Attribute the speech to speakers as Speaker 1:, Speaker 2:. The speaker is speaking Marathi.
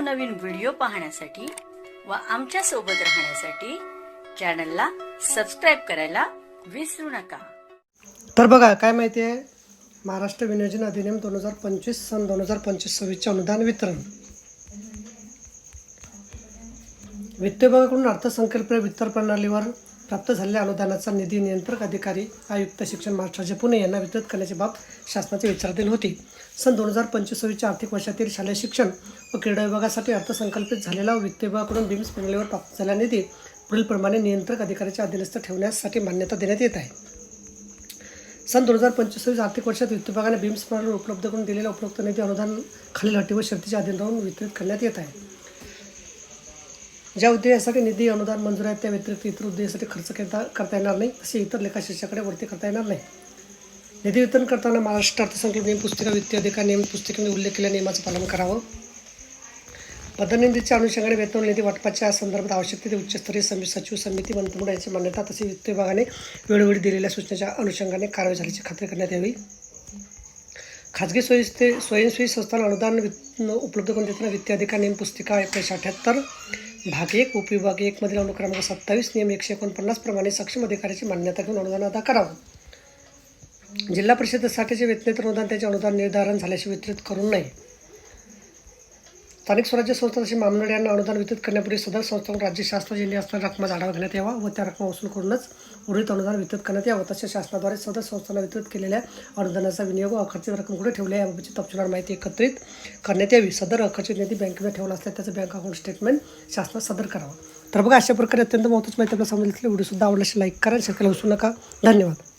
Speaker 1: नवनवीन व्हिडिओ पाहण्यासाठी व आमच्या सोबत राहण्यासाठी चॅनलला सबस्क्राइब करायला विसरू नका।
Speaker 2: तर बघा काय माहिती आहे, महाराष्ट्र विनियोजन अधिनियम 2025 सन 2025-26 अनुदान वितरण वित्त विभागाकडून अर्थसंकल्पीय वितरण प्रणालीवर प्राप्त झालेल्या अनुदानाचा निधी नियंत्रक अधिकारी आयुक्त शिक्षण महाराष्ट्र पुणे यांना वितरित करण्याची बाब शासनाच्या विचाराधीन होती। सन 2025-26 आर्थिक वर्षातील शालेय शिक्षण व क्रीडा विभागासाठी अर्थसंकल्पित झालेला वित्त विभागाकडून बीम्स प्रणालीवर प्राप्त झालेला निधी पुढील प्रमाणे नियंत्रक अधिकाऱ्याच्या अधीनस्थ ठेवण्यासाठी मान्यता देण्यात येत आहे। सन 2025 आर्थिक वर्षात वित्त विभागाने बीम्स प्रणालीवर उपलब्ध करून दिलेला उपरोक्त निधी अनुदान खालील अटी व शर्तीच्या अधीन राहून वितरित करण्यात येत आहे। ज्या उद्देशासाठी निधी अनुदान मंजूर आहे त्या व्यतिरिक्त इतर उद्देशासाठी खर्च करता येणार नाही, तसे इतर लेखाशीर्षाकडे वरती करता येणार नाही। निधी वितरण करताना महाराष्ट्र अर्थसंकल्प नियम पुस्तिका वित्तीय अधिकार नियम पुस्तिकेमध्ये उल्लेख केलेल्या नियमाचं पालन करावं। पदनिधीच्या अनुषंगाने वेतन निधी वाटपाच्या संदर्भात आवश्यक ते उच्चस्तरीय सचिव समिती मंत्रिमंडळ यांची मान्यता तसे वित्त विभागाने वेळोवेळी दिलेल्या सूचनेच्या अनुषंगाने कारवाई झाल्याची खात्री करण्यात यावी। खाजगी स्वयंसेवी संस्थांना अनुदान उपलब्ध करून देताना वित्तीय अधिकार नियम पुस्तिका 1978 भाग 1 उपविभाग 1 मधील अनुक्रमांक 27 नियम 149 प्रमाणे सक्षम अधिकाऱ्याची मान्यता घेऊन अनुदान अदा करावं। जिल्हा परिषदेसाठीचे वेतनेतर अनुदान त्याचे अनुदान निर्धारण झाल्याशिवाय वितरित करू नये। स्थानिक स्वराज्य संस्था तसे महामंडळ यांना अनुदान वितरित करण्यापूर्वी सदर संस्थांकडून राज्य शासनाची जी असणाऱ्या रकमेचा आढावा घेण्यात यावा व त्या रक्कम वसूल करूनच उर्वरित अनुदान वितरित करण्यात यावं। तसेच शासनाद्वारे सदर संस्थांना वितरित केलेल्या अनुदानाचा विनियोग व अखर्चित रक्कम कुठे ठेवली आहे याबाबतची तपशीलवार माहिती एकत्रित करण्यात यावी। सदर अखर्चित निधी बँकेमध्ये ठेवला असल्यास त्याचं बँक अकाउंट स्टेटमेंट शासनात सादर करावं। तर बघा, अशा प्रकारे अत्यंत महत्त्वाची माहिती आपल्याला समजली। व्हिडिओ सुद्धा आवडल्यास लाईक करा, शेअर करायला विसरू नका। धन्यवाद।